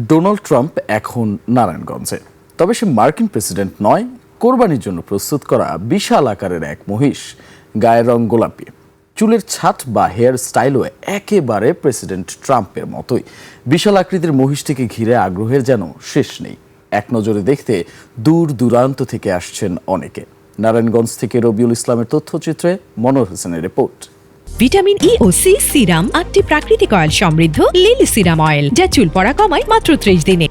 Donald Trump এখন নারায়ণগঞ্জে, তবে সে মার্কিন প্রেসিডেন্ট নয়, কোরবানির জন্য প্রস্তুত করা বিশাল আকারের এক মহিষ। গায়ের রং গোলাপি, চুলের ছাট বা হেয়ার স্টাইলও একেবারে প্রেসিডেন্ট ট্রাম্পের মতোই। বিশাল আকৃতির মহিষটিকে ঘিরে আগ্রহের যেন শেষ নেই। এক নজরে দেখতে দূর দূরান্ত থেকে আসছেন অনেকে। নারায়ণগঞ্জ থেকে রবিউল ইসলামের তথ্যচিত্রে মনোর হোসেনের রিপোর্ট। ভিটামিন ই ও সি সিরাম 8টি প্রাকৃতিক অয়েল সমৃদ্ধ লিলি সিরাম অয়েল, যা চুল পড়া কমায় মাত্র 30 দিনে।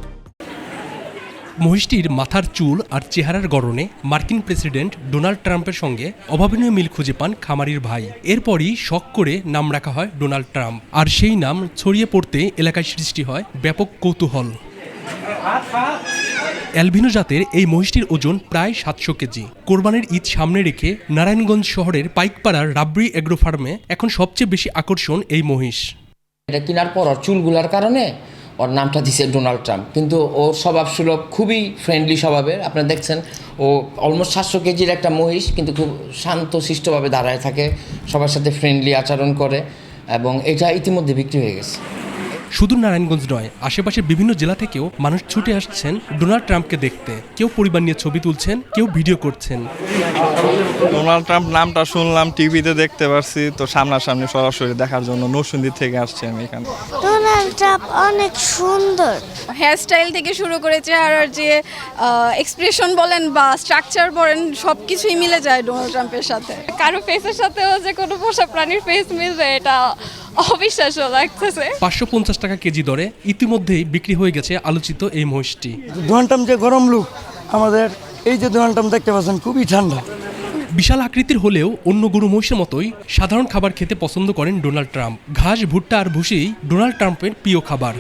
মহিষটির মাথার চুল আর চেহারার গড়নে মার্কিন প্রেসিডেন্ট ডোনাল্ড ট্রাম্পের সঙ্গে অভাবনীয় মিল খুঁজে পান খামারির ভাই। এরপরই শখ করে নাম রাখা হয় ডোনাল্ড ট্রাম্প, আর সেই নাম ছড়িয়ে পড়তে এলাকায় সৃষ্টি হয় ব্যাপক কৌতূহল। অ্যালবিনো জাতের এই মহিষটির ওজন প্রায় 700 কেজি। কোরবানির ঈদ সামনে রেখে নারায়ণগঞ্জ শহরের পাইকপাড়ার রাবড়ি এগ্রো ফার্মে এখন সবচেয়ে বেশি আকর্ষণ এই মহিষ। এটা কেনার পর ওর চুলগুলার কারণে ওর নামটা দিছে ডোনাল্ড ট্রাম্প, কিন্তু ওর স্বভাব সুলভ, খুবই ফ্রেন্ডলি স্বভাবের। আপনারা দেখছেন ও অলমোস্ট 700 কেজির একটা মহিষ, কিন্তু খুব শান্ত শিষ্টভাবে দাঁড়ায় থাকে, সবার সাথে ফ্রেন্ডলি আচরণ করে, এবং এটা ইতিমধ্যে বিক্রি হয়ে গেছে। শুধু নারায়ণগঞ্জ নয়, আশেপাশের বিভিন্ন জেলা থেকেও মানুষ ছুটে আসছেন ডোনাল্ড ট্রাম্পকে দেখতে। কেউ পরিবার নিয়ে ছবি তুলছেন, কেউ ভিডিও করছেন। ডোনাল্ড ট্রাম্প নামটা শুনলাম, টিভিতে দেখতে পারছি, তো সামনাসামনি সরাসরি দেখার জন্য নরসিংদী থেকে আসছি আমি এখানে। ডোনাল্ড ট্রাম্প অনেক সুন্দর, হেয়ার স্টাইল থেকে শুরু করে চেহারার যে এক্সপ্রেশন বলেন বা স্ট্রাকচার বলেন, সব কিছুই মিলে যায় ডোনাল্ড ট্রাম্পের সাথে। কারো ফেসের সাথেও যে কোনো পোষা প্রাণীর ফেস মিলবে, এটা অবিশ্বাস্য লাগতেছে। 550 টাকা কেজি দরে ইতিমধ্যেই বিক্রি হয়ে গেছে আলোচিত এই মহিষটি। ডোনাল্ড ট্রাম্প যে গরম লুক, আমাদের এই যে ডোনাল্ড ট্রাম্প দেখতে পাচ্ছেন খুবই ঠান্ডা। বিশাল আকৃতির হলেও অন্য গরু মহিষের মতোই সাধারণ খাবার খেতে পছন্দ করেন ডোনাল্ড ট্রাম্প। ঘাস, ভুট্টা আর ভুসি ডোনাল্ড ট্রাম্পের প্রিয় খাবার।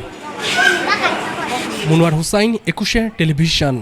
মনোয়ার হোসাইন, 21 টেলিভিশন।